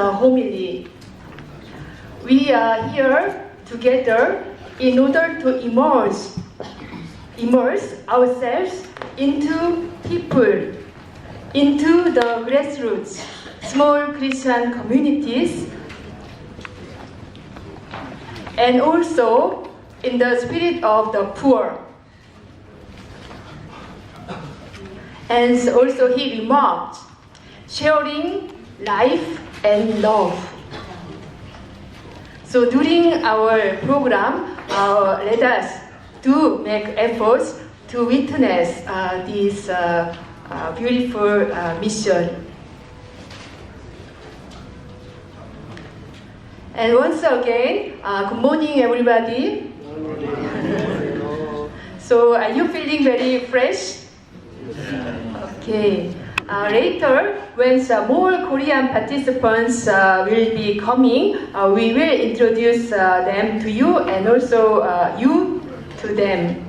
homily. We are here together in order to immerse ourselves into people, into the grassroots, small Christian communities, and also in the spirit of the poor. And also he remarked, sharing life and love. So during our program, let us do make efforts to witness this beautiful mission. And once again, good morning everybody. So are you feeling very fresh? Okay. Later, when some more Korean participants will be coming, we will introduce them to you and also you to them.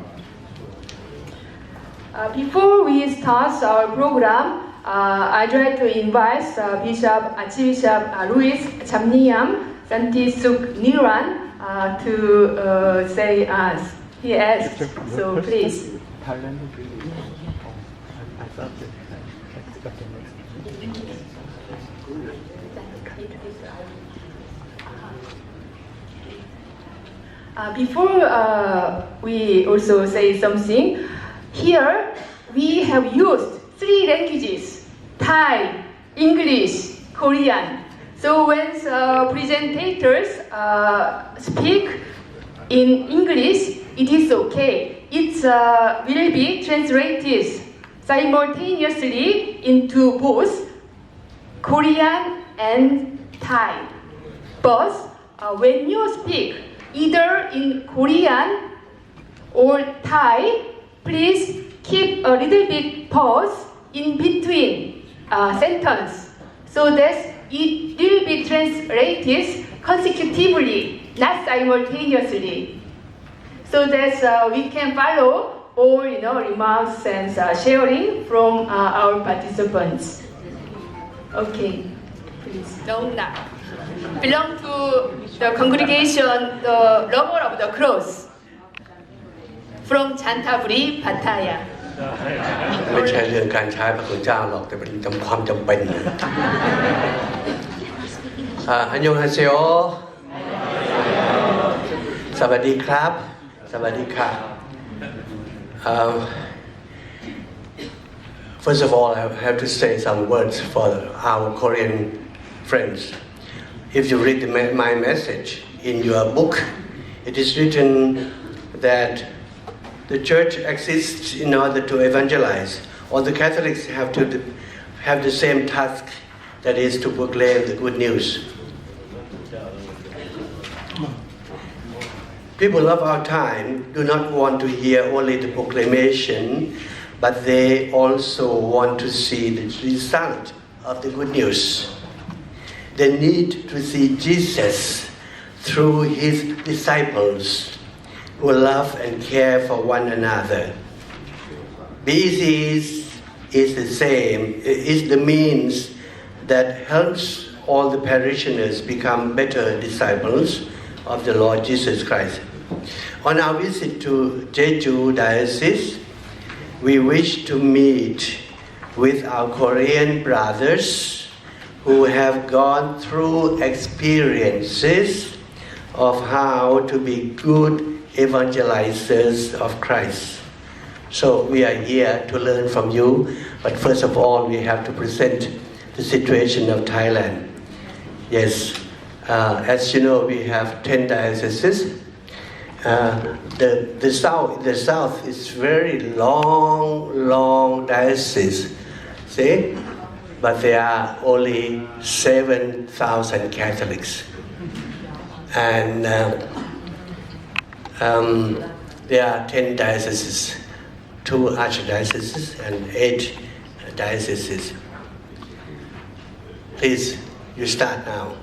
Before we start our program, I'd like to invite Archbishop Louis Chamniam Santisuk Niran to say us. He asked, so please. Before we also say something, here we have used 3 languages, Thai, English, Korean. So when presentators speak in English, it is okay. It will be translated simultaneously into both Korean and Thai. But when you speak either in Korean or Thai, please keep a little bit pause in between sentence so that it will be translated consecutively, not simultaneously, so that we can follow all remarks and sharing from our participants. Okay, please. Dongna belong to the congregation, the lover of the cross, from Chantaburi, Pattaya. ไม่ใช่เรื่องการใช้พระคุณเจ้าหรอกแต่เป็นความจำเป็นอันยองฮาเซโอสวัสดีครับสวัสดีค่ะ First of all, I have to say some words for our Korean friends. If you read my message in your book, it is written that the church exists in order to evangelize. All the Catholics have to have the same task, that is to proclaim the good news. People of our time do not want to hear only the proclamation, but they also want to see the result of the good news. They need to see Jesus through his disciples who love and care for one another. BEC is the same, is the means that helps all the parishioners become better disciples of the Lord Jesus Christ. On our visit to Jeju Diocese, we wish to meet with our Korean brothers who have gone through experiences of how to be good evangelizers of Christ. So we are here to learn from you, but first of all we have to present the situation of Thailand. Yes, as you know, we have 10 dioceses. The south is very long diocese, see? But there are only 7,000 Catholics. And there are 10 dioceses, 2 archdioceses and 8 dioceses. Please, you start now.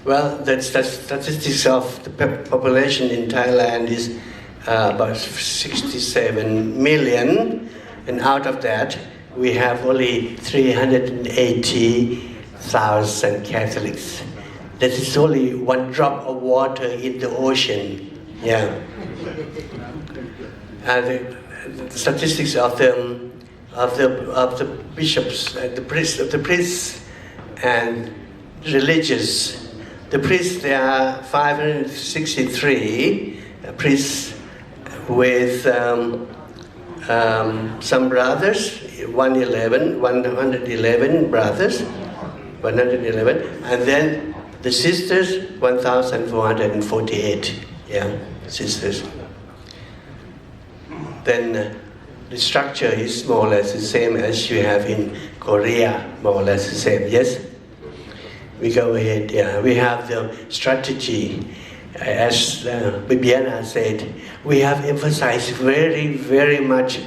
Well, the statistics of the population in Thailand is about 67 million, and out of that, we have only 380,000 Catholics. That is only one drop of water in the ocean. Yeah. The statistics of the bishops, the priests and religious. The priests, there are 563 priests with some brothers, 111 brothers, 111, and then the sisters, 1,448, sisters. Then the structure is more or less the same as you have in Korea, more or less the same, yes? We go ahead, we have the strategy. As Bibiana said, we have emphasized very, very much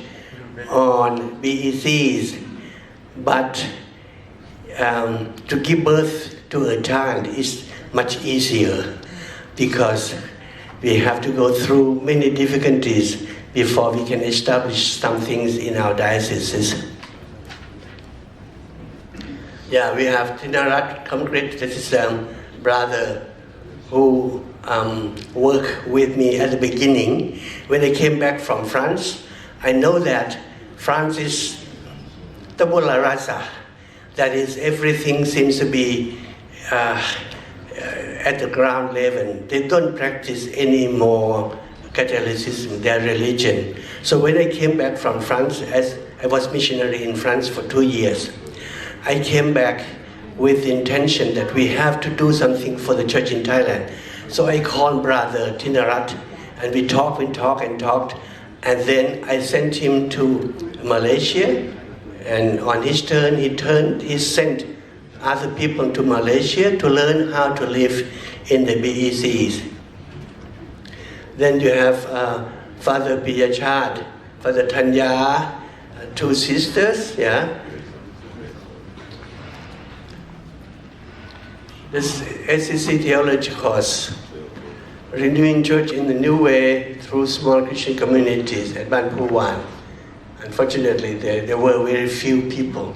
on BECs, but to give birth to a child is much easier because we have to go through many difficulties before we can establish some things in our dioceses. Yeah, we have Tinarat Concrete, this is a brother who worked with me at the beginning. When I came back from France, I know that France is tabula rasa. That is, everything seems to be at the ground level. They don't practice any more Catholicism, their religion. So when I came back from France, as I was missionary in France for 2 years, I came back with the intention that we have to do something for the church in Thailand. So I called Brother Tinarat, and we talked, and then I sent him to Malaysia, and on his turn, he sent other people to Malaysia to learn how to live in the BECs. Then you have Father Piyachad, Father Tanya, 2 sisters, This SEC theology course, renewing church in a new way through small Christian communities at Ban Phu Wan. Unfortunately, there were very few people.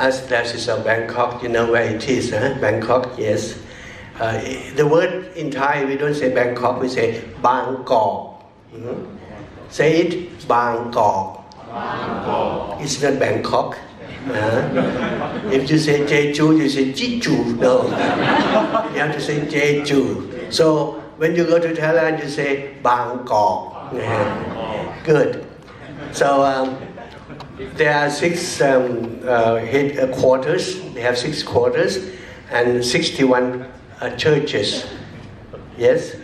As that is of Bangkok, you know where it is, huh? Bangkok, yes. The word in Thai, we don't say Bangkok, we say Bangkok. Mm-hmm. Say it, Bangkok. Bangkok. It's not Bangkok. If you say Jeju, you say Jeju. No. You have to say Jeju. So when you go to Thailand, you say Bangkok. Good. So there are 6 headquarters. They have 6 quarters and 61 churches. Yes?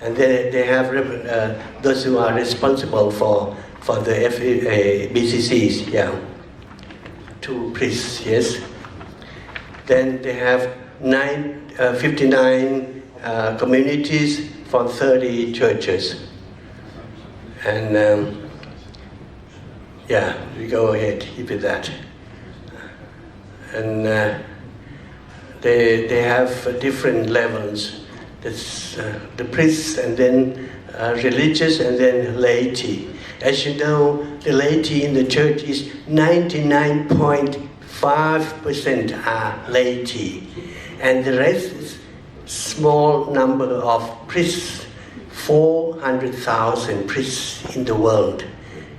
And they have those who are responsible for the BCCs. 2 priests, yes. Then they have 59 communities from 30 churches. And we go ahead, keep it that. And they have different levels. That's the priests, and then religious, and then laity. As you know, the laity in the church is 99.5% are laity, and the rest is small number of priests, 400,000 priests in the world,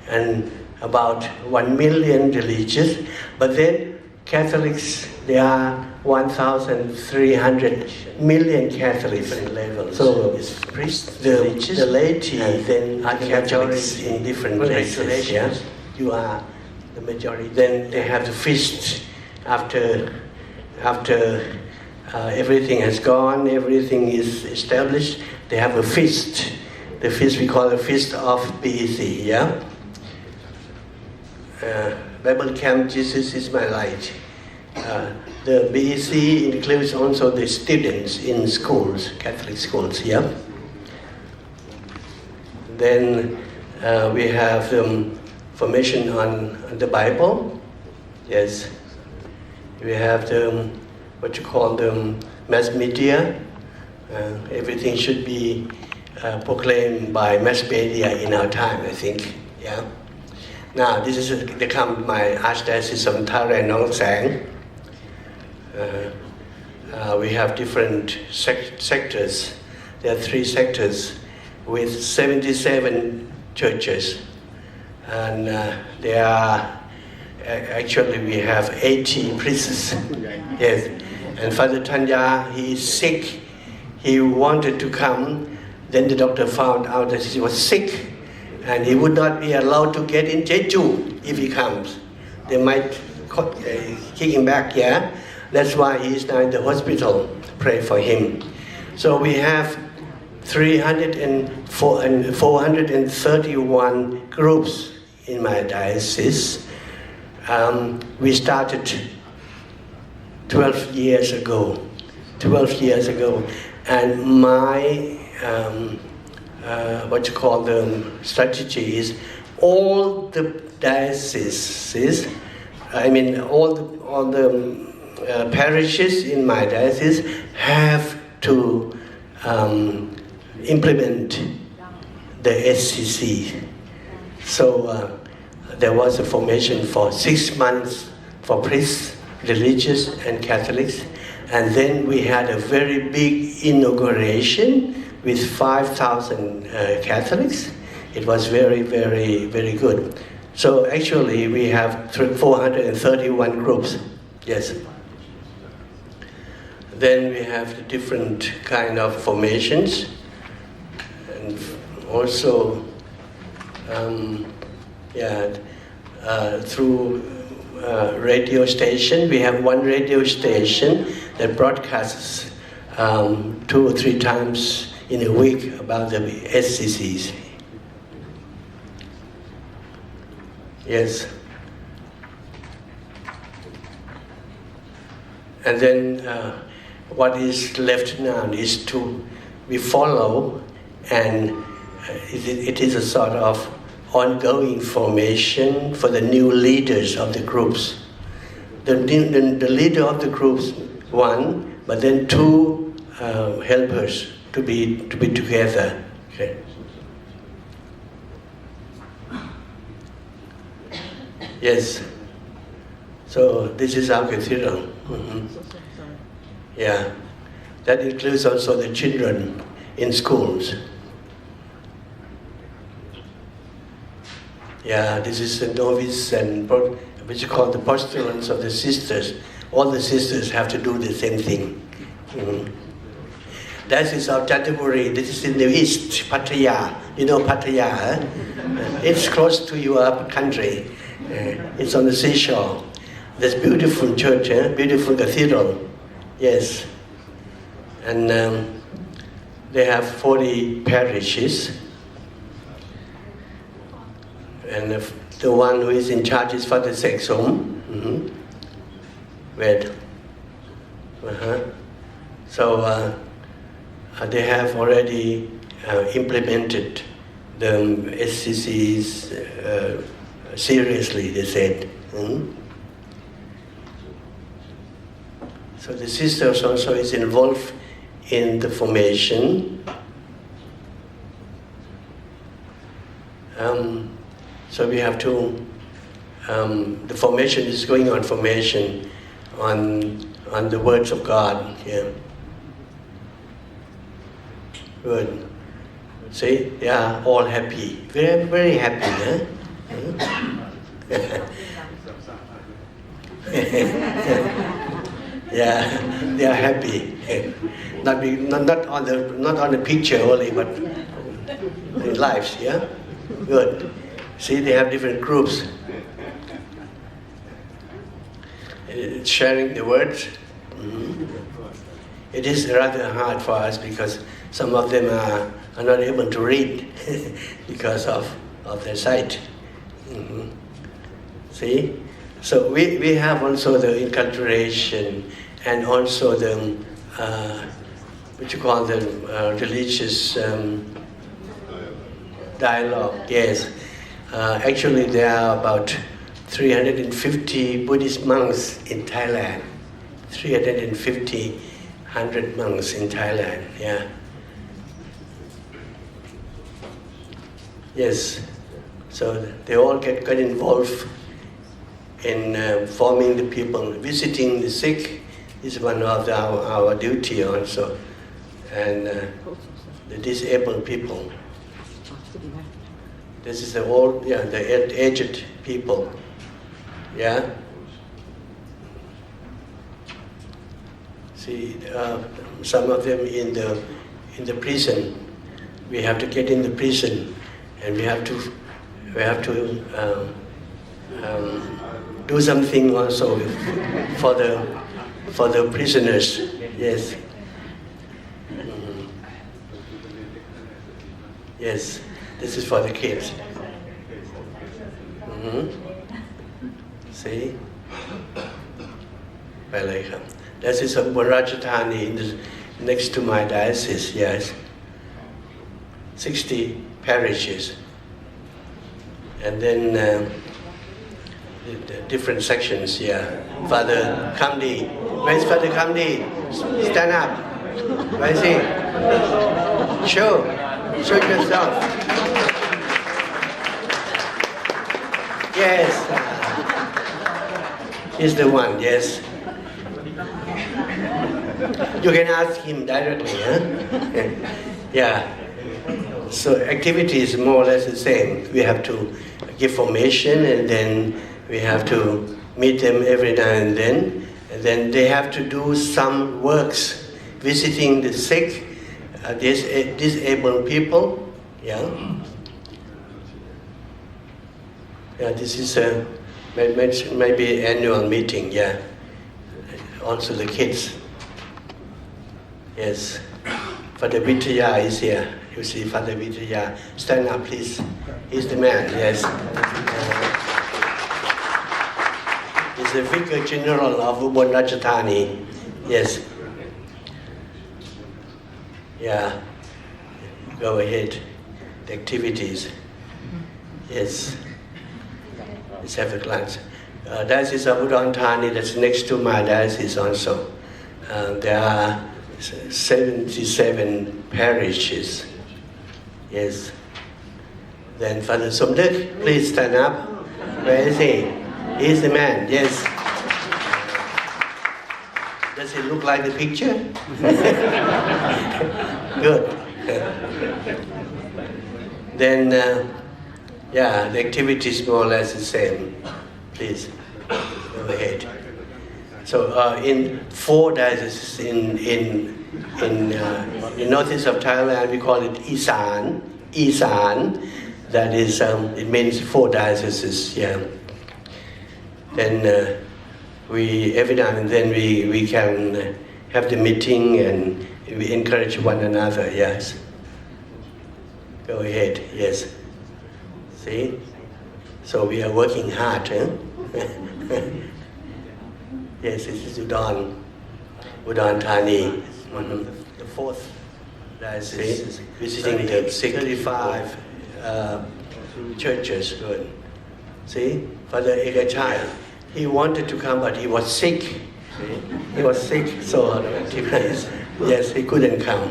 and about 1 million religious. But then Catholics, there are 1,300 million Catholics in level. So it's priests, the laity, and then are Catholics in different places. Yeah? You are the majority. Then they have the feast after everything has gone, everything is established. They have a feast. The feast we call the Feast of BEC. Yeah. Bible Camp, Jesus is my light. The BEC includes also the students in schools, Catholic schools, Then we have formation on the Bible, yes. We have the, mass media. Everything should be proclaimed by mass media in our time, I think. Yeah. Now this is my Archdiocese of Thailand, Nong Sang. We have different sectors. There are 3 sectors with 77 churches, and there are actually we have 80 priests. Yes, and Father Tanya, he is sick. He wanted to come. Then the doctor found out that he was sick, and he would not be allowed to get in Jeju if he comes. They might kick him back. Yeah, that's why he is now in the hospital. Pray for him. So we have 431 groups in my diocese. We started 12 years ago, and my strategy is all the dioceses, all the parishes in my diocese have to implement the SCC. So there was a formation for 6 months for priests, religious and Catholics, and then we had a very big inauguration with 5,000 Catholics. It was very, very, very good. So actually we have 431 groups, yes. Then we have the different kind of formations, and also through radio station. We have one radio station that broadcasts 2 or 3 times in a week about the SCCs. Yes. And then what is left now is we follow, and it is a sort of ongoing formation for the new leaders of the groups. The leader of the groups, 1, but then 2 helpers to be together. Okay. Yes. So this is our cathedral. Mm-hmm. Yeah. That includes also the children in schools. Yeah, this is the novice and which is called the postulants of the sisters. All the sisters have to do the same thing. Mm-hmm. That is our Chanthaburi. This is in the east, Pattaya. You know Pattaya, huh? It's close to your country. It's on the seashore. There's beautiful church, beautiful cathedral. Yes. And they have 40 parishes. And the one who is in charge is Father Sexom. Mm-hmm. Wait. So they have already implemented the SCCs seriously, they said. Mm-hmm. So the sisters also is involved in the formation. So we have to, the formation is going on formation on the words of God. Yeah. Good. See, they are all happy. Very, very happy, huh? Yeah, they are happy. Not on the picture only, but in lives. Yeah, good. See, they have different groups. Sharing the words. Mm-hmm. It is rather hard for us because some of them are not able to read because of their sight. Mm-hmm. See? So we have also the enculturation and also the, religious dialogue, yes. Actually, there are about 350 Buddhist monks in Thailand. 100 monks in Thailand, yeah. Yes. So they all get involved in forming the people. Visiting the sick is one of our duty also, and the disabled people. This is the old, the aged people. Yeah. See, some of them in the prison. We have to get in the prison, and we have to do something also for the prisoners. Yes. Yes. This is for the kids. See? This is Rajatani, next to my diocese, yes. 60 parishes. And then the different sections, yeah. Father Chemni. Where's Father Chemni? Stand up. Where is he? Show yourself. Yes. He's the one, yes. You can ask him directly, huh? Yeah. So activity is more or less the same. We have to give formation, and then we have to meet them every now and then they have to do some works, visiting the sick, disabled people. Yeah. Yeah. This is maybe annual meeting. Yeah. Also the kids. Yes. Father Vitaya is here. You see Father Vitaya. Stand up, please. He's the man, yes. He's the Vicar General of Ubon Ratchathani. Yes. Yeah. Go ahead. The activities. Yes. Let's have a glance. Diocese of Udon Thani, that's next to my diocese also. There are 77 parishes. Yes. Then Father Somdek, please stand up. Where is he? He's the man, yes. Does it look like the picture? Good. Then, the activity is more or less the same. Please, go ahead. So in 4 dioceses in the northeast of Thailand, we call it Isan. That is, it means 4 dioceses. Yeah. Then every now and then we can have the meeting and we encourage one another. Yes. Go ahead. Yes. See. So we are working hard. Huh? Yes, this is Udon Thani. The 4th diocese, visiting the 65 churches. Good. See, Father Ekachai, he wanted to come, but he was sick. See? He was sick, so yes, he couldn't come.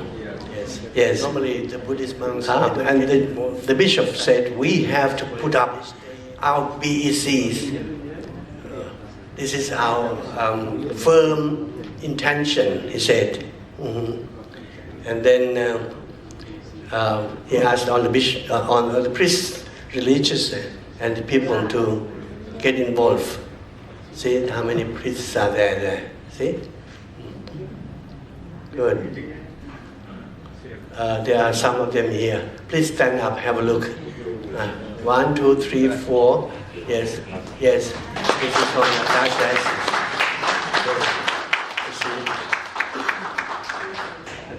Yes. Normally the Buddhist monks and the bishop said we have to put up our BECs. This is our firm intention, he said. And then he asked all the bishop, all the priests, religious, and the people to get involved. See how many priests are there? See? Good. There are some of them here. Please stand up, have a look. 1, 2, 3, 4. Yes. This is from the diocese.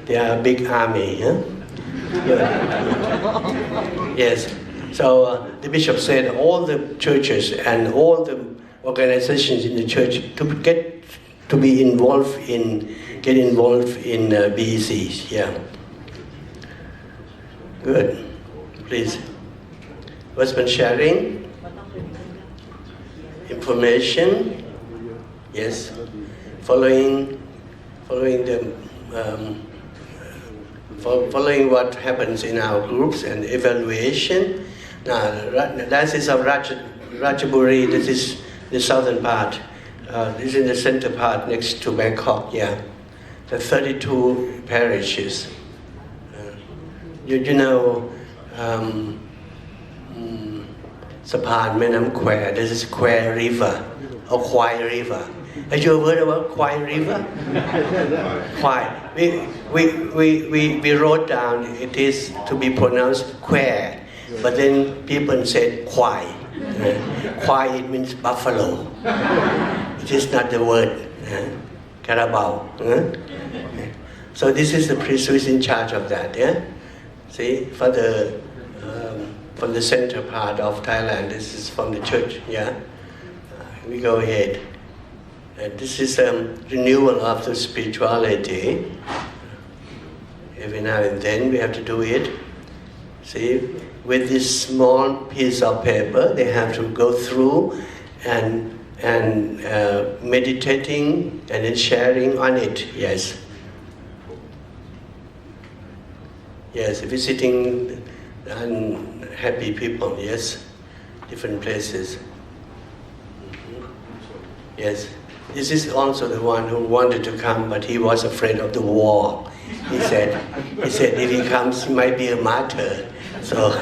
They are a big army, huh? Yes. So the bishop said all the churches and all the organizations in the church to be involved in BECs. Yeah. Good. Please. What's been sharing? Information. Yes. Following what happens in our groups and evaluation. That is of Ratchaburi. This is the southern part. This is in the center part next to Bangkok. Yeah, the 32 parishes. You know, Sapan Menam Kwai. This is Kwai River or Kwai River. Have you heard about Kwai River? Kwai. We wrote down it is to be pronounced Kwai, but then people said Kwai. Kwai it means buffalo. It is not the word Carabao. So this is the priest who is in charge of that. Yeah. See, from the center part of Thailand. This is from the church. Yeah. We go ahead. This is renewal of the spirituality. Every now and then we have to do it. See, with this small piece of paper, they have to go through and meditating and then sharing on it. Yes. Yes, visiting unhappy people. Yes, different places. Yes. This is also the one who wanted to come, but he was afraid of the war. He said if he comes, he might be a martyr. So,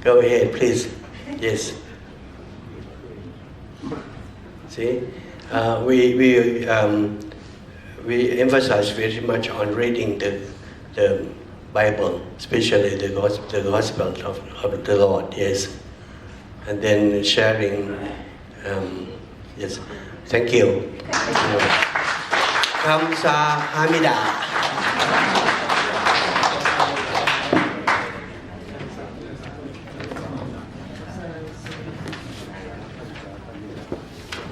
go ahead, please. Yes. See, we emphasize very much on reading the Bible, especially the Gospel of the Lord. Yes, and then sharing. Yes, thank you. Kamsahamnida.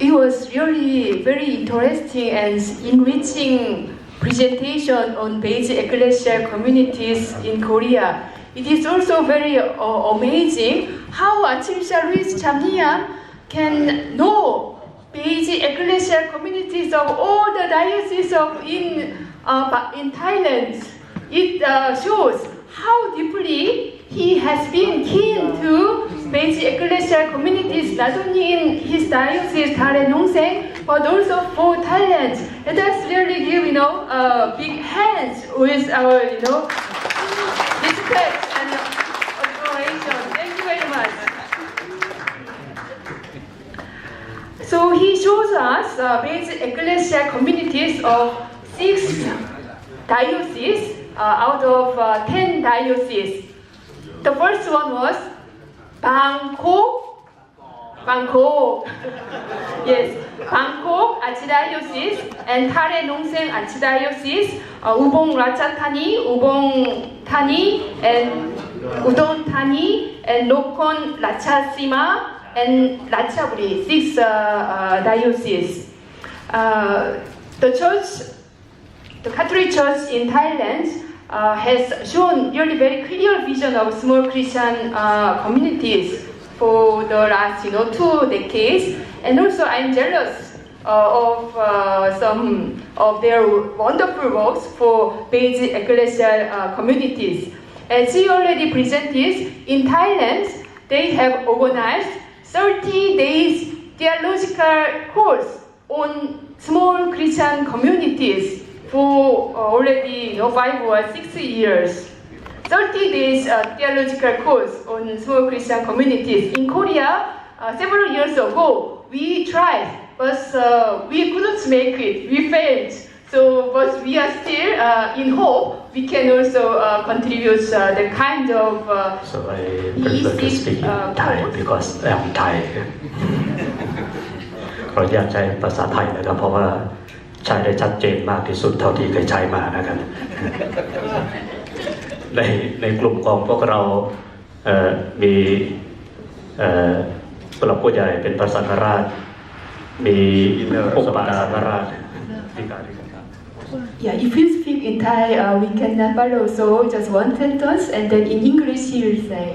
It was really very interesting and enriching presentation on basic ecclesial communities in Korea. It is also very amazing how Archbishop Louis Chamniam can know basic ecclesial communities of all the dioceses in Thailand. It shows how deeply he has been keen to basic ecclesial communities, not only in his diocese, Thare Nongsen, but also for Thailand. Let us really give, big hands with our, respect and admiration. Thank you very much. So he shows us basic ecclesial communities of 6 dioceses out of 10 dioceses. The first one was Bangkok. Yes, Bangkok Archdiocese and Thare Nongsen Archdiocese, Ubon Ratchathani, Ubon Thani, and Udon Thani, and Nakhon Ratchasima, and Ratchaburi, 6 dioceses. The Catholic Church in Thailand has shown really very clear vision of small Christian communities for the last 2 decades, and also I'm jealous of some of their wonderful works for basic ecclesial communities. As he already presented, in Thailand they have organized 30 days theological course on small Christian communities for already 5 or 6 years. 30 days theological course on small Christian communities. In Korea, several years ago, we tried, but we couldn't make it. We failed. So, but we are still in hope we can also contribute the kind of So I prefer to speak in Thai because I'm Thai. ขออนุญาตใช้ภาษาไทยนะครับเพราะว่าใช้ได้ชัดเจนมากที่สุดเท่าที่เคยใช้มานะครับ ในกลุ่มของพวกเรามีผู้หลักผู้ใหญ่เป็นพระสังฆราชมีองค์บาทสังฆราช Yeah, if you speak in Thai, we can follow. So just one sentence, and then in English he will say.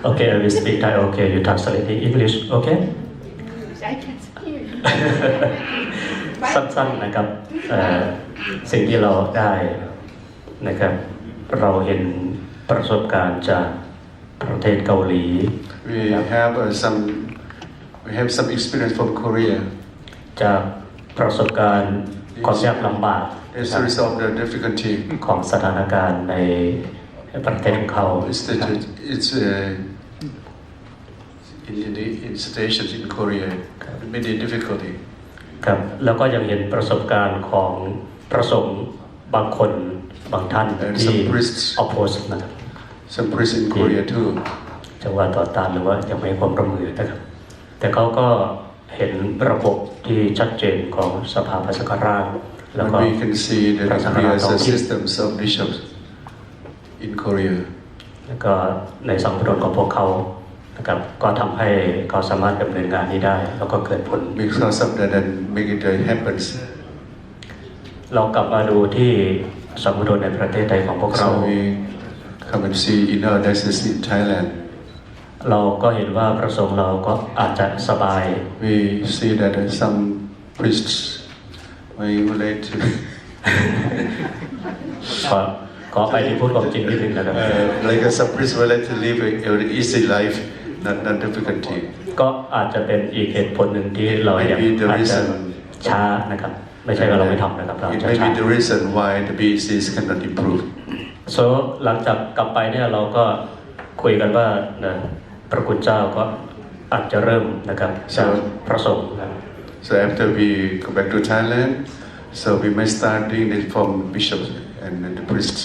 Okay, I will speak Thai. Okay, you translate in English. Okay. I can speak. สั้นๆนะครับสิ่งที่เราได้ นะครับเราเห็นประสบการณ์จากประเทศเกาหลี We have some experience from Korea. จากประสบการณ์ความยากลำบาก As a result of the difficulty, ของสถานการณ์ในประเทศของเขา it's in situations in Korea, many difficulty. ครับแล้วก็ยังเห็นประสบการณ์ของพระสงฆ์บางคนบางท่านที่ oppose นะครับ Some priests in Korea too. จะว่าต่อต้านหรือว่ายังไม่ให้ความร่วมมือนะครับแต่เขาก็เห็นระบบที่ชัดเจนของสภาพระสังฆราชแล้วก็ We can see the various systems of bishops in Korea. แล้วก็ในสังคมของพวกเขานะครับก็ทำให้เขาสามารถดำเนินงานนี้ได้แล้วก็เกิดผล Because of that and make it happens. เรากลับมาดูที่สังคมในประเทศไทยของพวกเรา So we come and see in our diocese in Thailand. เราก็เห็นว่าพระสงฆ์เราก็อาจจะสบาย We see that some priests may relate to ขอไปที่พูดความจริงนิดนึงนะครับ like some priests relate to live an easy life, not difficulty. ก็อาจจะเป็นอีกเหตุผลหนึ่งที่เรายังอาจจะช้านะครับไม่ใช่ว่าเราไม่ทำนะครับเรา It จะ may ช้า be the reason why the BCs cannot improve. so หลังจากกลับไปเนี่ยเราก็คุยกันว่าพระคุณเจ้าก็อาจจะเริ่มนะครับจากพระสงฆ์นะ So after we go back to Thailand, so we may start doing it from bishops and the priests.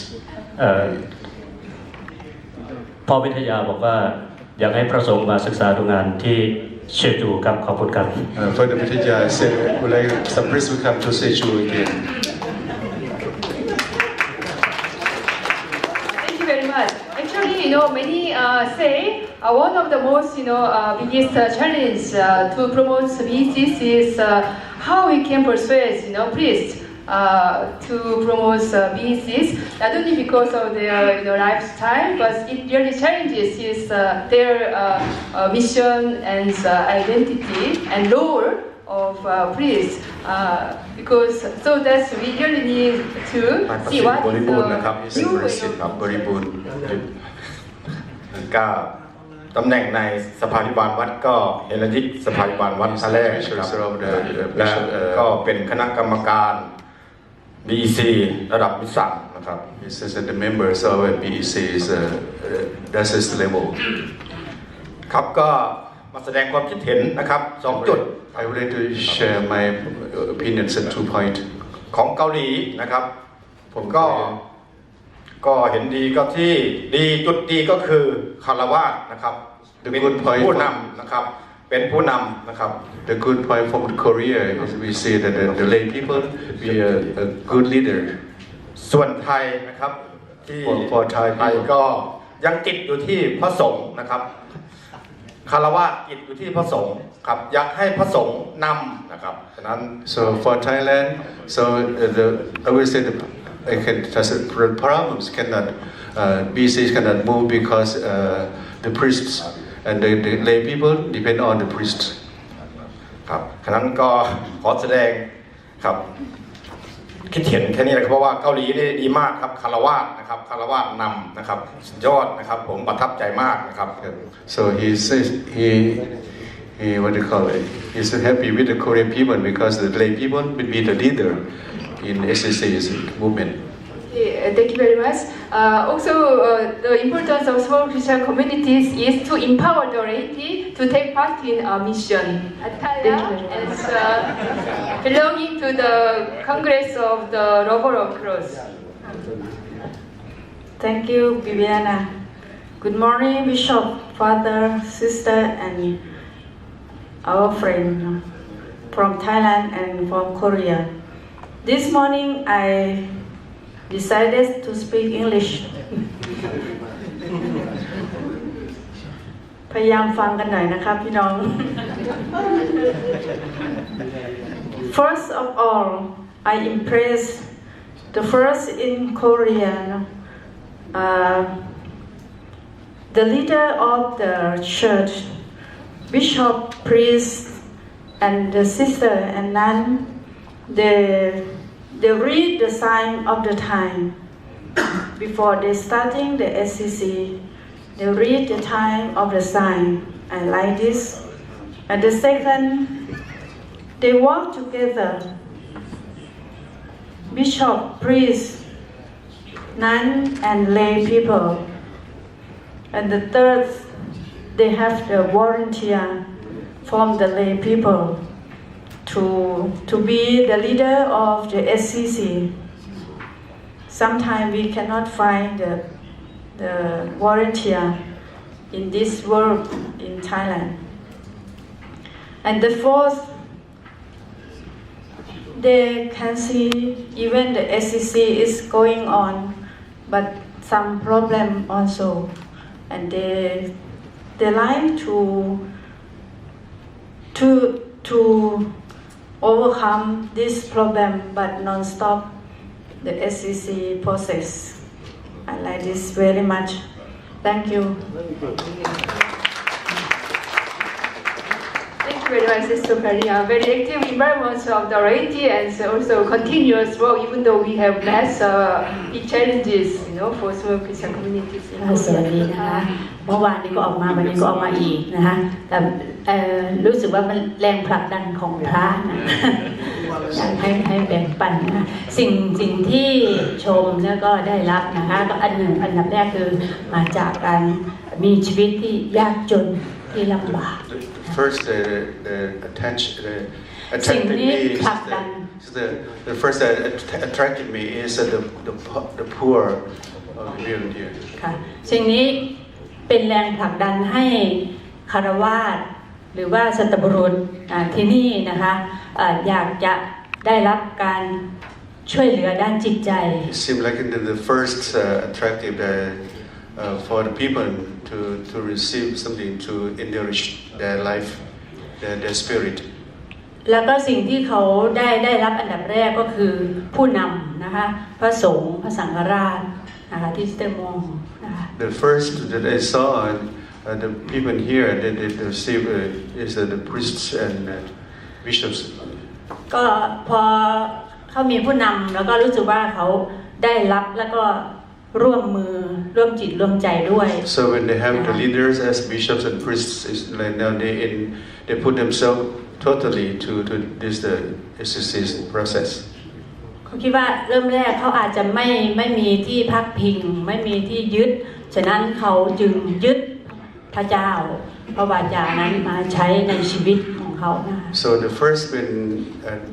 พ่อวิทยาบอกว่าอยากให้พระสงฆ์มาศึกษาดูงานที่เชจูครับขอบคุณครับ Father Vitija said, would like some priests will come to Seju again. Thank you very much. Actually, many say one of the most, biggest challenge to promote BCs is how we can persuade, priests to promote BCs, not only because of their, lifestyle, but it really challenges is their mission and identity and role of priests. Because so that's we really need to see what บริบูรณ์นะครับ new เป็น way สิท of ธิ์ครับบริบูรณ์ก็ตำแหน่งในสภาธิบาลวัดก็เฮเลนิกสภาธิบาลวัดท่าแรกนะครับและก็เป็นคณะกรรมการ BEC ระดับวิสัยนะครับ He says that the members of BEC is diocese level. ครับก็มาแสดงความคิดเห็นนะครับ2จุด I would like to share my opinions at 2 points. ของเกาหลีนะครับผมก็เห็นดีก็ที่ดีจุดดีก็คือคารวะนะครับเป็นผู้นำนะครับเป็นผู้นำนะครับ The good point from Korea is we see that the lay people be a good leader. ส่วนไทยนะครับที่ for Thai ไทยก็ยังติดอยู่ที่พระสงฆ์นะครับคารวะติดอยู่ที่พระสงฆ์ครับอยากให้พระสงฆ์นำนะครับฉะนั้น So for Thailand, so I will say the problems cannot BCs cannot move because the priests and the lay people depend on the priests. ครับฉะนั้นก็ขอแสดงครับคิดเห็นแค่นี้นะครับเพราะว่าเกาหลีนี่ดีมากครับคารวะนะครับคารวะนำนะครับสุดยอดนะครับผมประทับใจมากนะครับ So he says he what do you call it? He's happy with the Korean people because the lay people will be the leader in SSA's movement. Thank you very much. Also, the importance of small Christian communities is to empower the laity to take part in our mission. Atalia is belonging to the Congress of the Rubber Cross. Thank you, Viviana. Good morning, Bishop, Father, Sister, and our friend from Thailand and from Korea. This morning, I decided to speak English. พยายามฟังกันหน่อยนะครับพี่น้อง First of all, I impressed the first in Korea, the leader of the church, bishop, priest, and the sister and nun. They read the sign of the time. before they starting the SCC, they read the time of the sign and like this. And the second, they walk together, bishop, priest, nun, and lay people. And the third, they have the volunteer from the lay people to be the leader of the SCC. Sometimes we cannot find the volunteer in this world in Thailand. And the fourth, they can see even the SCC is going on, but some problem also, and they like to overcome this problem, but non-stop the SCC process. I like this very much. Thank you. Thank you very much, Sister Maria. Very active environment of the Laity and also continuous work, even though we have less big challenges, for small Christian communities. สวัสดีนะคะเมื่อวานนี้ก็ออกมาวันนี้ก็ออกมาอีกนะคะแต่รู้สึกว่ามันแรงผลักดันของพระนะอยากให้แบ่งปันนะสิ่งที่ชมแล้วก็ได้รับนะคะก็อันดับแรกคือมาจากการมีชีวิตที่ยากจนที่ลำบาก First, the attracted me is the first that attracted me is the poor of the community. ค่ะสิ่งนี้เป็นแรงผลักดันให้คฤหัสถ์หรือว่าสัตบุรุษที่นี่นะคะอยากจะได้รับการช่วยเหลือด้านจิตใจ It seemed like the first attractive for the people to receive something to enrich their life, their spirit. แล้วก็สิ่งที่เขาได้รับอันดับแรกก็คือผู้นำนะคะพระสงฆ์พระสังฆราชนะคะที่สเตมองนะคะ The first that I saw the people here that they receive is the priests and bishops. ก็พอเขามีผู้นำแล้วก็รู้สึกว่าเขาได้รับแล้วก็ร่วมมือร่วมจิตร่วมใจด้วย So when they have the leaders as bishops and priests, like now they put themselves totally to this the SCC process. เขาคิดว่าเริ่มแรกเขาอาจจะไม่มีที่พักพิงไม่มีที่ยึดฉะนั้นเขาจึงยึดพระเจ้าพระวจานั้นมาใช้ในชีวิตของเขานะ So the first when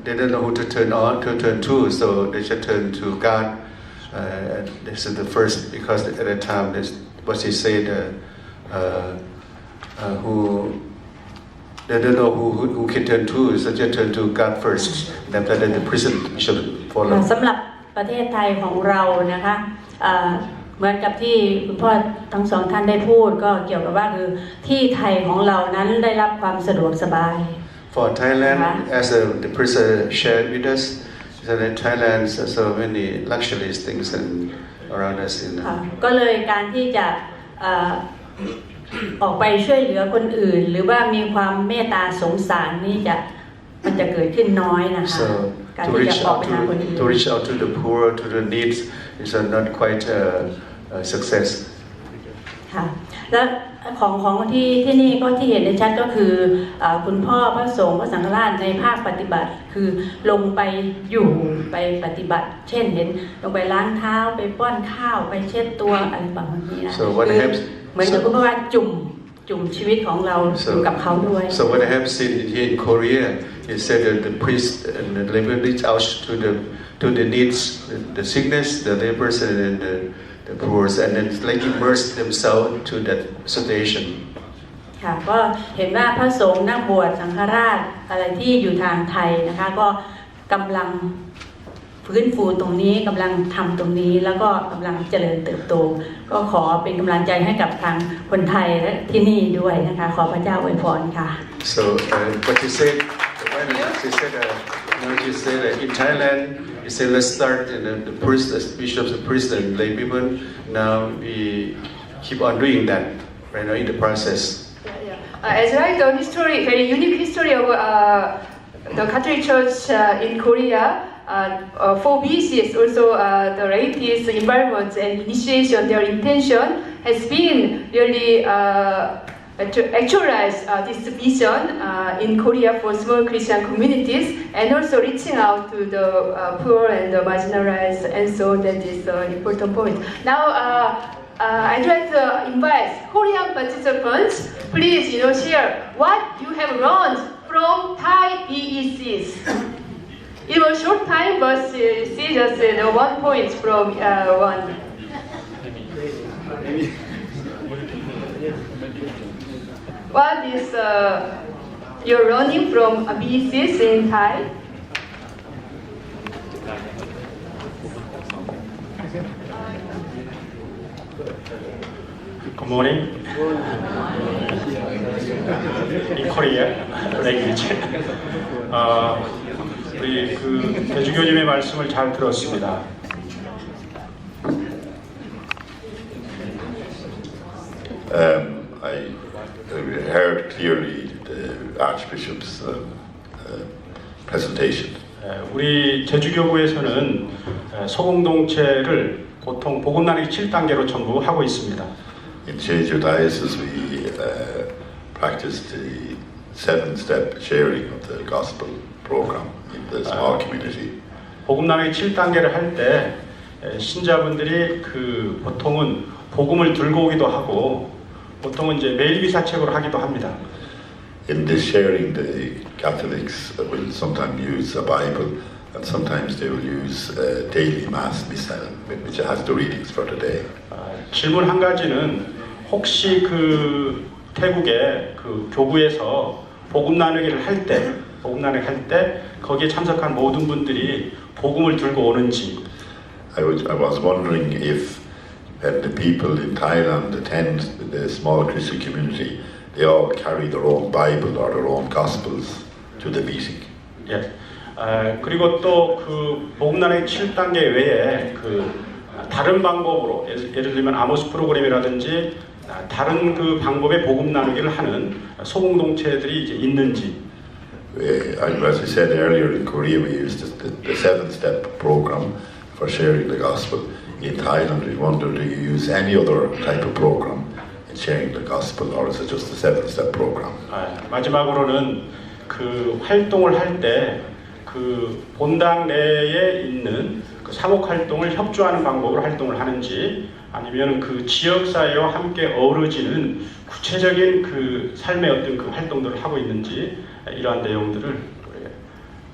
they don't know who to turn to, so they should turn to God. This is the first because at the time this what he said who they don't know who can turn to, so just turn to God first. After that the prison should follow. สำหรับประเทศไทยของเรานะคะเหมือนกับที่คุณพ่อทั้งสองท่านได้พูดก็เกี่ยวกับว่าคือที่ไทยของเรานั้นได้รับความสะดวกสบาย For Thailand, as the priest shared with us, so in Thailand so many luxuries things and around us. ก็เลยการที่จะออกไปช่วยเหลือคนอื่นหรือว่ามีความเมตตาสงสารนี่มันจะเกิดขึ้นน้อยนะคะ การที่จะออกไปหาคนอื่น To reach out to the poor, to the needs is not quite a success. ค่ะแล้วของที่นี่ก็ที่เห็นได้ชัดก็คือคุณพ่อพระสงฆ์พระสังฆราชในภาคปฏิบัติคือลงไปอยู่ไปปฏิบัติเช่นเห็นลงไปล้างเท้าไปป้อนข้าวไปเช็ดตัวอะไรประมาณนี้นะเหมือนกับคุณพ่อว่าจุ่มชีวิตของเราอยู่กับเขาด้วย So what I have seen here in Korea is that the priest and the labor reach out to the needs, the sickness, the laborers and the poor, and then like immerse themselves to that situation. ค่ะก็เห็นว่าพระสงฆ์นักบวชสังฆราชอะไรที่อยู่ทางไทยนะคะก็กำลังฟื้นฟูตรงนี้กำลังทำตรงนี้แล้วก็กำลังเจริญเติบโตก็ขอเป็นกำลังใจให้กับทางคนไทยและที่นี่ด้วยนะคะขอพระเจ้าอวยพรค่ะ So what you said, you said in Thailand, you said let's start in the priests, bishops, the priests, and lay people. Now we keep on doing that right now in the process. As like the history, very unique history of the Catholic Church in Korea. for BCs also the latest environment and initiation, their intention has been really to actualize this vision in Korea for small Christian communities and also reaching out to the poor and the marginalized, and so that is an important point. Now I'd like to invite Korean participants, please share what you have learned from Thai BECs. It was short time, but see just 1 point from one. What is your learning from BECs in Thai? Good morning. In Korea language. 우리 그 대주교님의 말씀을 잘 들었습니다. I heard clearly the Archbishop's presentation. 우리 제주교구에서는 소공동체를 보통 복음 나누기 7단계로 전부 하고 있습니다. In Jeju Diocese, we practiced the 7-step sharing of the gospel program in the small community. 복음 나누기 7단계를 할 때 신자분들이 그 보통은 복음을 들고 오기도 하고 보통은 이제 매일 미사책으로 하기도 합니다. In this sharing, the Catholics will sometimes use a Bible, and sometimes they will use daily Mass Missal, which has the readings for the day. 질문 한 가지는 혹시 그 태국의 그 교구에서 복음 나누기를 할 때 거기에 참석한 모든 분들이 복음을 들고 오는지. I was wondering if the people in Thailand attend the small Christian community, they all carry their own Bible or their own Gospels to the meeting. 예. 그리고 또 그 복음 나누기 7단계 외에 그 다른 방법으로 예를 들면 아모스 프로그램이라든지 다른 그 방법의 복음 나누기를 하는 소공동체들이 이제 있는지. As I said earlier, in Korea we used the 7-step program for sharing the gospel. In Thailand, we wondered, do you use any other type of program in sharing the gospel, or is it just a 7-step program? 마지막으로는 그 활동을 할 때 그 본당 내에 있는 그 사목 활동을 협조하는 방법으로 활동을 하는지, 아니면 그 지역 사회와 함께 어우러지는 구체적인 그 삶의 어떤 그 활동들을 하고 있는지, 이러한 내용들을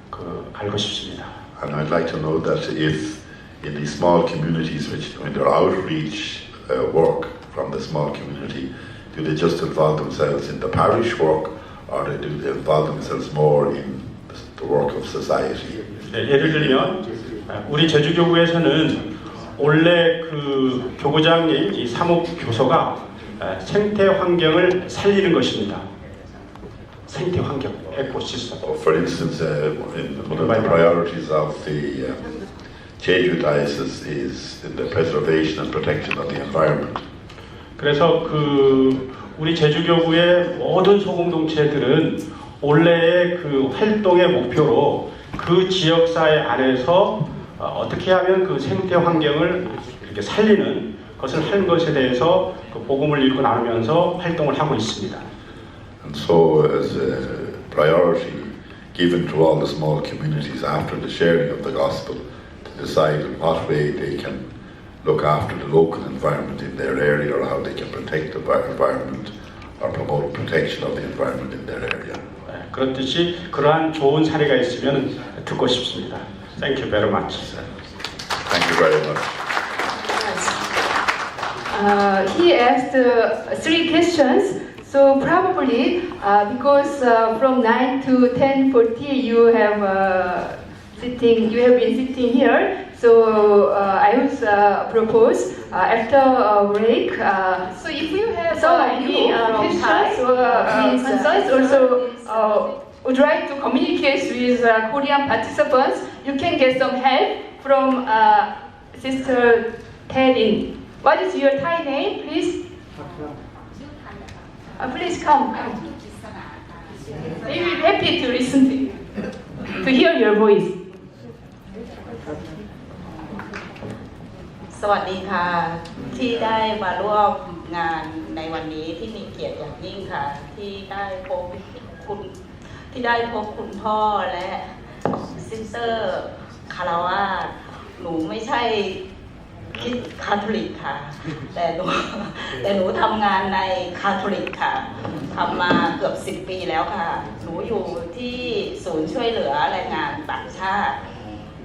그 알고 싶습니다. And I'd like to know that if in these small communities, which when their outreach work from the small community, do they just involve themselves in the parish work, or do they involve themselves more in the work of society? 네, 예를 들면 우리 제주교구에서는 원래 그 교구장님 이 사목 교서가 생태 환경을 살리는 것입니다. 생태 환경, 에코시스템. For instance, one of the priorities of the Jeju Diocese is in the preservation and protection of the environment. 그래서 그 우리 제주교구의 모든 소공동체들은 원래의 그 활동의 목표로 그 지역사회 안에서 어떻게 하면 그 생태 환경을 이렇게 살리는 것을 하는 것에 대해서 그 복음을 읽고 나누면서 활동을 하고 있습니다. And so, as a priority given to all the small communities after the sharing of the gospel, to decide in what way they can look after the local environment in their area, or how they can protect the environment or promote protection of the environment in their area. 그렇듯이 그러한 좋은 사례가 있으면 듣고 싶습니다. Thank you very much. Thank you very much. He asked 3 questions. So probably because from 9 to 10:40 you have been sitting here. So I would propose after a break. So if you have any questions or concerns, also would like to communicate with Korean participants, you can get some help from Sister Taerin. What is your Thai name, please? Please come. We will be happy to listen to hear your voice. วัสดีค่ะที่ได้มาร่วมงานในวันนี้ที่มีเกียรติอย่างยิ่งค่ะที่ได้พบคุณพ่อและซิสเตอร์คารวาสหนูไม่ใช่คาทอลิกค่ะแต่หนูทำงานในคาทอลิกค่ะทำมาเกือบ10 ปีแล้วค่ะหนูอยู่ที่ศูนย์ช่วยเหลือแรงงานต่างชาติ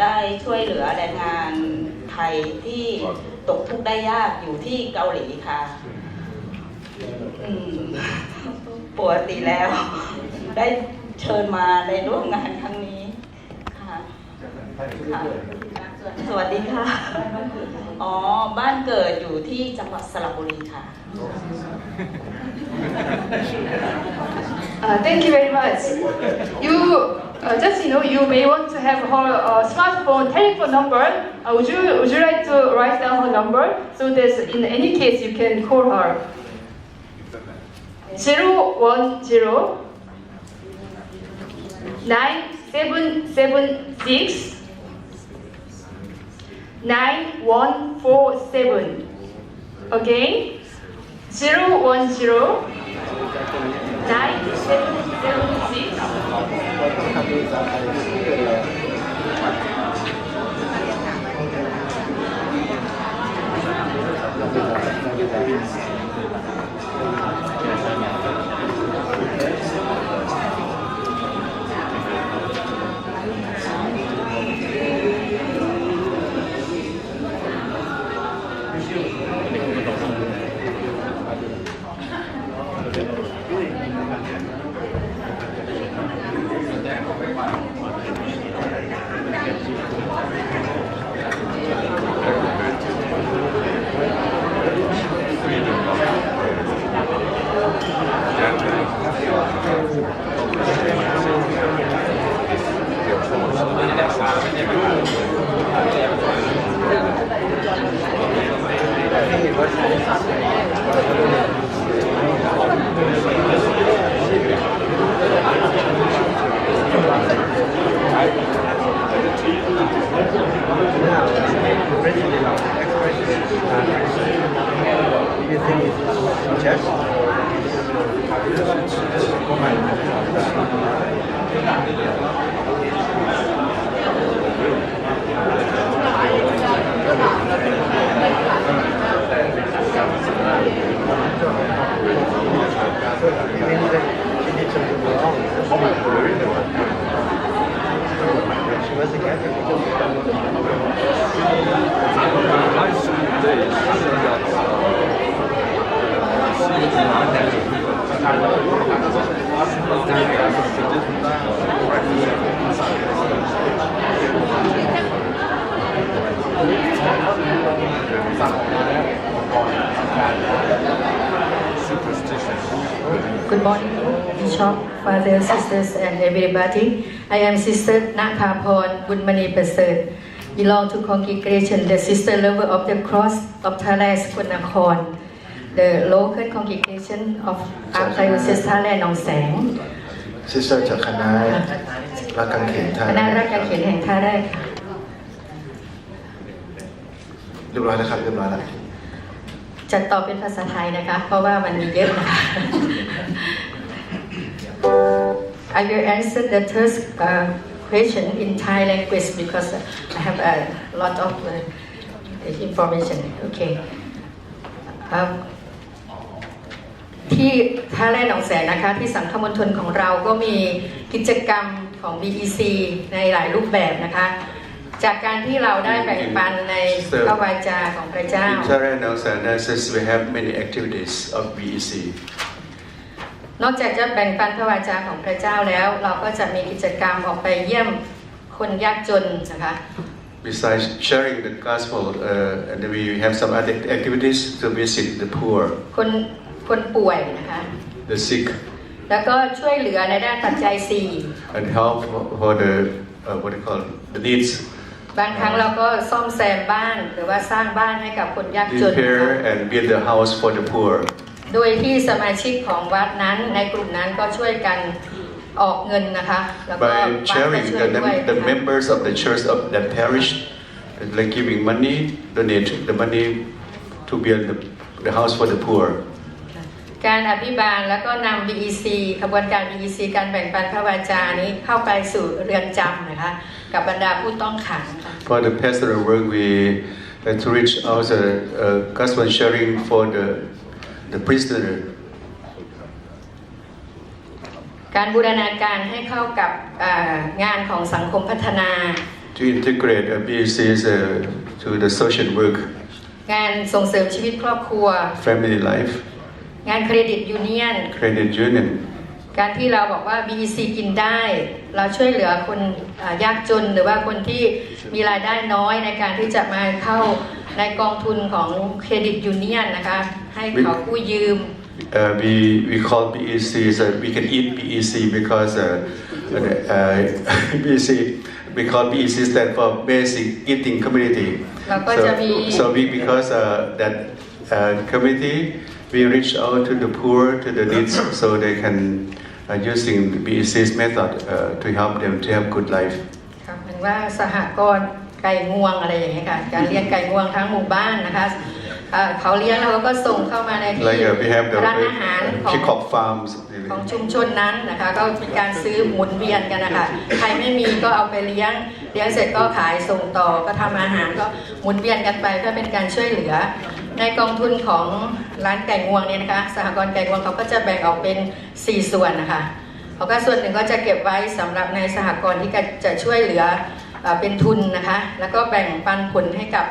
ได้ช่วยเหลือแรงงานไทยที่ตกทุกข์ได้ยากอยู่ที่เกาหลีค่ะปกติแล้วได้เชิญมาในร่วมงานครั้งนี้ค่ะสวัสดีค่ะอ๋อบ้านเกิดอยู่ที่จังหวัดสระบุรีค่ะ Thank you very much. You just you may want to have her smartphone telephone number. Would you like to write down her number so that in any case you can call her? 010 9776 9147. Again, 010 Good morning, Bishop, Father, Sisters, and everybody. I am Sister Napaporn Bunmani Praset, belong to congregation the Sister Lover of the Cross of Thailand, Sukunakorn, the local congregation of Archdiocese Thailand, Nong Seng. Sister จากคณะรักกังเขนไทย คณะรักกังเขนแห่งไทยได้ค่ะ เรียบร้อยแล้วครับเรียบร้อยแล้ว จะตอบเป็นภาษาไทยนะคะเพราะว่ามันมีเยอะนะคะ I will answer the first question in Thai language because I have a lot of information. Okay. ที่ท่าแร่หนองแสนนะคะที่สังฆมณฑลของเราก็มีกิจกรรมของ BEC ในหลายรูปแบบนะคะจากการที่เราได้แบ่งปันในพระวาจาของพระเจ้า In Thailand, we have many activities of BEC. นอกจากจะแบ่งปันพระวาจาของพระเจ้าแล้วเราก็จะมีกิจกรรมออกไปเยี่ยมคนยากจนนะคะ Besides sharing the gospel, and we have some other activities to visit the poor, คนป่วยนะคะ the sick, แล้วก็ช่วยเหลือในด้านปัจจัย4 and help for the the needs. บางครั้งเราก็ซ่อมแซมบ้านหรือว่าสร้างบ้านให้กับคนยากจน Repair and build the house for the poor. โดยที่สมาชิกของวัดนั้นในกลุ่มนั้นก็ช่วยกันออกเงินนะคะแล้วก็ By sharing the members of the church of that parish like giving money, donate the money to build the house for the poor. การอภิบาลแล้วก็นำ BEC ขบวนการ BEC การแบ่งปันพระวาจานี้เข้าไปสู่เรือนจำนะคะกับบรรดาผู้ต้องขัง For the pastoral work, we to reach out gospel sharing for the prisoner. การบูรณาการให้เข้ากับงานของสังคมพัฒนา To integrate BECs to the social work. งานส่งเสริมชีวิตครอบครัว Family life. งานเครดิตยูเนียน Credit union. การที่เราบอกว่า BEC กินได้เราช่วยเหลือคนยากจนหรือว่าคนที่มีรายได้น้อยในการที่จะมาเข้าในกองทุนของเครดิตยูเนียนนะคะให้เขากู้ยืม We call BECs we can eat BEC because BEC we call BEC stand for Basic Eating Community. So we because that community we reach out to the poor to the needs so they can using BEC's method to help them to have good life. ครับเหมือนว่าสหกรณ์ไก่งวงอะไรอย่างเงี้ยค่ะการเลี้ยงไก่งวงทั้งหมู่บ้านนะคะเขาเลี้ยงแล้วก็ส่งเข้ามาในที่ร้านอาหารของชุมชนนั้นนะคะก็เป็นการซื้อหมุนเวียนกันนะคะใครไม่มีก็เอาไปเลี้ยงเสร็จก็ขายส่งต่อก็ทำอาหารก็หมุนเวียนกันไปเพื่อเป็นการช่วยเหลือในกองทุนของร้านไก่งวงเนี่ยนะคะสหกรณ์ไก่งวงเขาก็จะแบ่งออกเป็น4ส่วนนะคะเขาก็ส่วนหนึ่งก็จะเก็บไว้สำหรับในสหกรณ์ที่จะช่วยเหลือเป็นทุนนะคะแล้วก็แบ่งปันผลให้กับ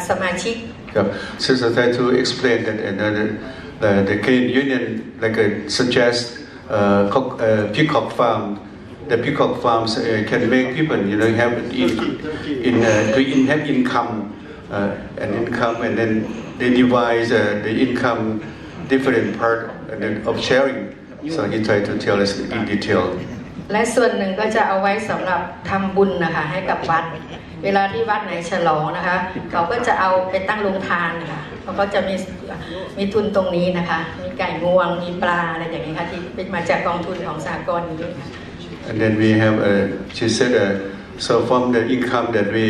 สมาชิกSince I try to explain that the Canadian Union suggests peacock farm, the peacock farms can make people have income and then they divide the income different part of sharing. So he tried to tell us in detail. และส่วนหนึ่งก็จะเอาไว้สำหรับทำบุญนะคะให้กับวัดเวลาที่วัดไหนฉลองนะคะเขาก็จะเอาไปตั้งโรงทานนะคะเขาก็จะมีทุนตรงนี้นะคะมีไก่งวงมีปลาอะไรอย่างนี้ค่ะที่เป็นมาจากกองทุนของสหกรณ์นี้ And then we have she said so from the income that we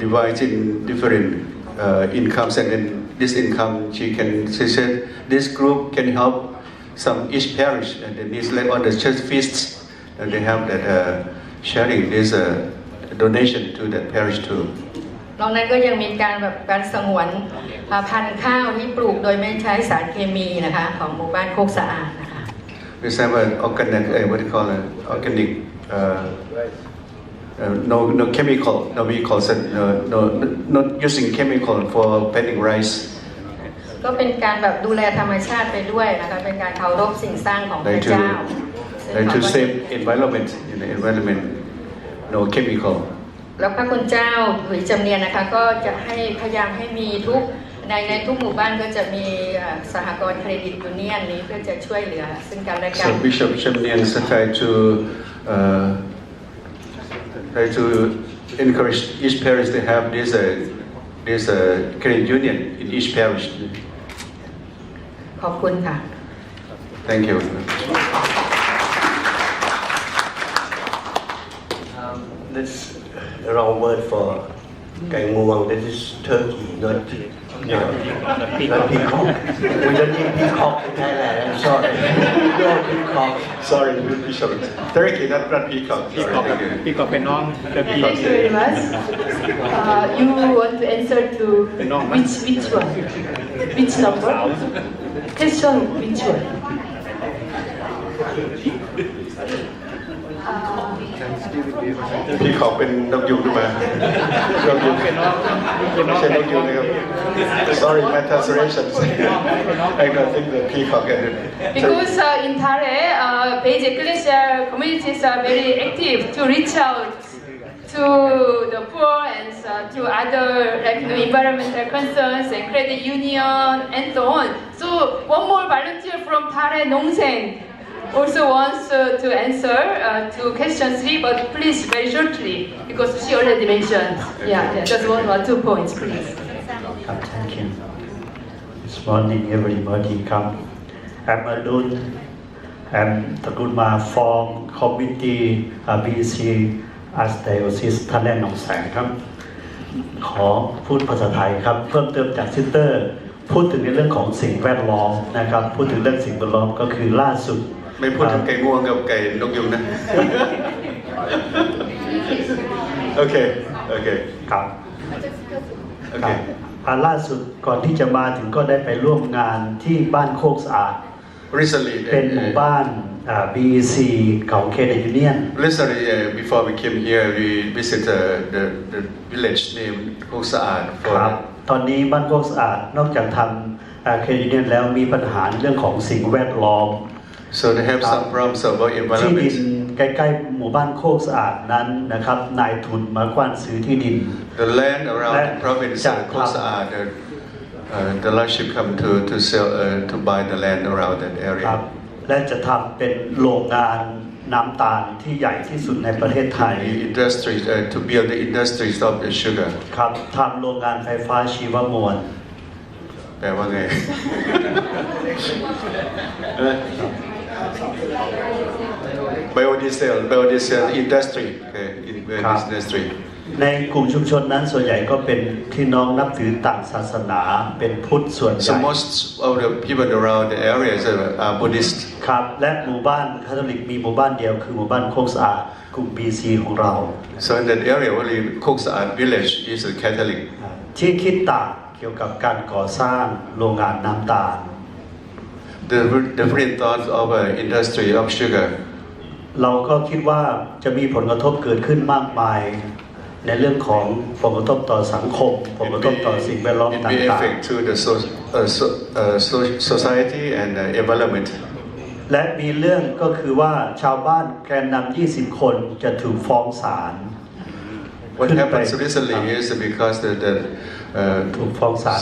divide in different incomes and then this income she said this group can help some each parish and then it's like on the church feasts and they have that sharing this donation to that parish too. นอกนั้นก็ยังมีการสงวนพันธุ์ข้าวที่ปลูกโดยไม่ใช้สารเคมีนะคะของหมู่บ้านโคกสะอาดนะคะ We have an organic what do you call it organic no chemical no we call it no not using chemical for planting rice. ก็เป็นการแบบดูแลธรรมชาติไปด้วยนะคะเป็นการเคารพสิ่งสร้างของพระเจ้า To save environment environment no chemical แล้วพระคุณเจ้าหรือจำเนียนนะคะก็จะให้พยายามให้มีทุกในทุกหมู่บ้านก็จะมีสหกรณ์เครดิตยูเนียนนี้เพื่อจะช่วยเหลือซึ่งกันและกัน So Bishop Chemni try to encourage each parish to have this credit union in each parish. ขอบคุณค่ะ Thank you. That's the wrong word for Kai Muang. That is turkey, not peacock. We don't eat peacock in Thailand. I'm sorry. No peacock. Sorry, Bishop. Turkey, not peacock. Peacock เป็นน้อง Thank you very much. You want to answer to which one? Which number? Question which one? Peacock เป็นนกยุงขึ้นมานกยุงไม่ใช่นกยุงนะครับ Sorry, my translation. I don't think the peacock and Because in Thare, basic ecclesial communities are very active to reach out to the poor and to other environmental concerns and credit union and so on. So one more volunteer from Thare Nongseng also wants to answer to question 3, but please very shortly because she already mentioned. Yeah, just 1 or 2 points, please. Thank you. This morning everybody come. I'm alone and the Gulma form committee BC Archdiocese ท่านแรกหนองแสงครับขอพูดภาษาไทยครับเพิ่มเติมจากซิสเตอร์พูดถึงในเรื่องของสิ่งแวดล้อมนะครับพูดถึงเรื่องสิ่งแวดล้อมก็คือล่าสุดไม่พูดถึงไก่งวงกับไก่นกยุงนะ โอเคครับโอเคล่าสุดก่อนที่จะมาถึงก็ได้ไปร่วมงานที่บ้านโคกสะอาด recently เป็นหมู่บ้าน BEC ของ Credit Union recently before we came here we visit the village named โคกสะอาด ครับตอนนี้บ้านโคกสะอาดนอกจากทำCredit Union แล้วมีปัญหาเรื่องของสิ่งแวดล้อมSo they have some problems about ที่ดิน environment. ใกล้ๆหมู่บ้านโคกสะอาดนั้นนะครับนายทุนมากว้านซื้อที่ดิน The land around the province of โคกสะอาด the landship come to sell to buy the land around that ครั area. บและจะทำเป็นโรงงานน้ำตาลที่ใหญ่ที่สุดในประเทศไทย The industry to build the industries of the sugar. ครับทำโรงงานไฟฟ้าชีวมวล แปลว่าไง biodiesel industry okay industry ในกลุ่มชุมชนนั้นส่วนใหญ่ก็เป็นพี่น้องนับถือต่างศาสนาเป็นพุทธส่วนใหญ่ So most of the people around the area are Buddhist ครับและหมู่บ้านคาทอลิกมีหมู่บ้านเดียวคือหมู่บ้านโคกสะอาดกลุ่ม BC ของเรา So in that area only โคกสะอาด village is a Catholic ที่คิดต่างเกี่ยวกับการก่อสร้างโรงงานน้ำตาล The different thoughts of industry of sugar เราก็คิดว่าจะมีผลกระทบเกิดขึ้นมากมายในเรื่องของผลกระทบต่อสังคมผลกระทบต่อสิ่งแวดล้อมต่าง It may affect to the society and environment และมีเรื่องก็คือว่าชาวบ้านแกนนำ20 คนจะถูกฟ้องศาล What happened recently is because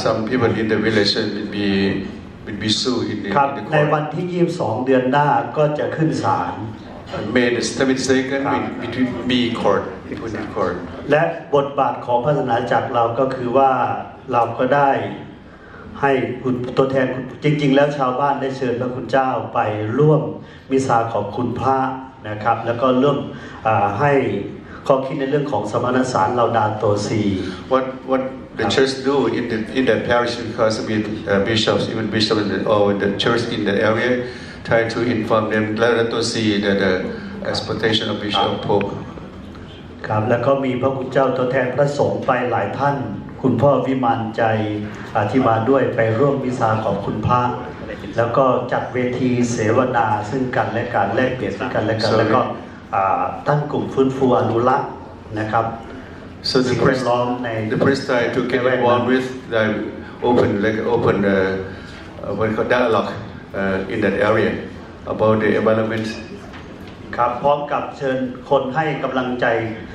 some people in the village will be sued in the ครับ court. ในวันที่22 เดือนหน้าก็จะขึ้นศาล May the 22nd will be court. และบทบาทของพระศาสนาจักรเราก็คือว่าเราก็ได้ให้ตัวแทนจริงๆแล้วชาวบ้านได้เชิญพระคุณเจ้าไปร่วมมิสาขอบคุณพระนะครับแล้วก็เริ่มให้ข้อคิดในเรื่องของสมณสารเราดาโตซี What the church do in that parish because with bishops even bishops or the church in the area try to inform them let to see that the expectation of bishop pope ครับแล้วก็มีพระคุณเจ้าตัวแทนพระสงฆ์ไปหลายท่านคุณพ่อวิมานใจที่มาด้วยไปร่วมมิสาขอบคุณพระแล้วก็จัดเวทีเสวนาซึ่งกันและการแลกเปลี่ยนซึ่งกันและกันแล้วก็ตั้งกลุ่มฟื้นฟูอนุรักษ์นะครับ So the priest try to get involved with the open dialogue in that area about the environment ครับพร้อมกับเชิญคนให้กำลังใจ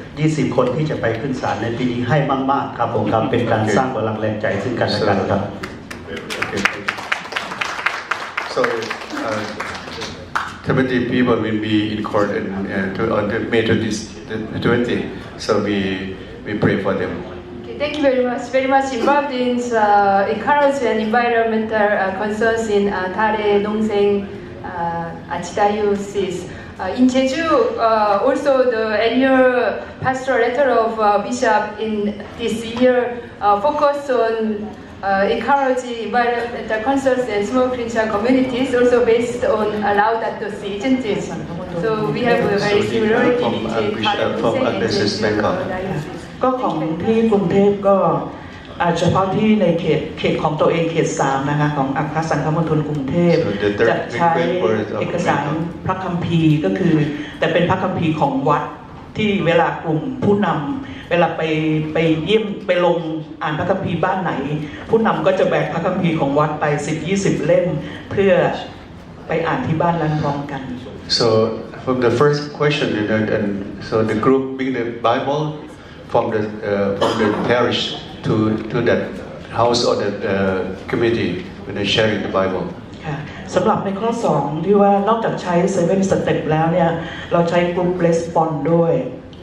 20 คนที่จะไปขึ้นศาลในปีนี้ให้มากๆครับผมครับเป็นการสร้างพลังแรงใจซึ่งกันและกันครับ So 70 people will be in court on May 20. So we pray for them. Thank you very much involved in encourage and environmental concerns in Tare Dongsaeng Archdiocese. In Jeju, also the annual pastoral letter of Bishop in this year focused on encouraging environmental concerns and small Christian communities, also based on Laudato Si, isn't it? So we have a very similarity between Tare Dongsaeng and Jeju Diocese. ก็ของที่กรุงเทพก็เฉพาะที่ในเขตของตัวเองเขต3นะคะของอัครสังฆมณฑลกรุงเทพจะใช้เอกสารพระคัมภีร์ก็คือแต่เป็นพระคัมภีร์ของวัดที่เวลากลุ่มผู้นำเวลาไปเยี่ยมไปลงอ่านพระคัมภีร์บ้านไหนผู้นำก็จะแบกพระคัมภีร์ของวัดไป10-20 เล่มเพื่อไปอ่านที่บ้านนั้นพร้อมกัน So from the first question and so the group bring the Bible from the parish to that house or the committee when they sharing the Bible. สำหรับในข้อ2ที่ว่านอกจากใช้7 step แล้วเนี่ยเราใช้ group response ด้วย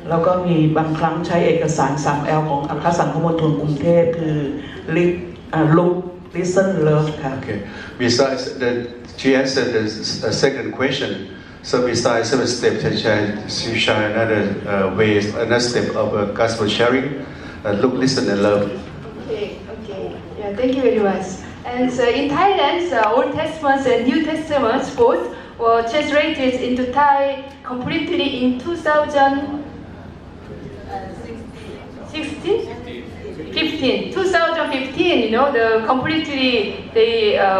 แล้วก็มีบางครั้งใช้เอกสาร 3L ของอัครสังฆมณฑลกรุงเทพคือ look listen love ค่ะ Okay. Besides she answered the second question. So besides 7 steps, she share another ways, another step of gospel sharing. Look, listen, and love. Okay. Yeah, thank you very much. And so in Thailand, Old Testaments and New Testaments both were translated into Thai completely in 2016. 2015, you know, the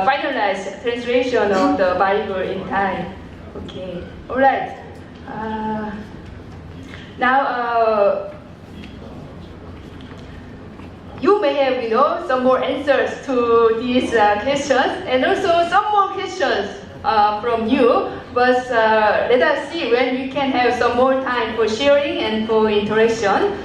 finalized translation of the Bible in Thai. Okay, all right. Now, you may have, you know, some more answers to these questions, and also some more questions from you. But let us see when we can have some more time for sharing and for interaction.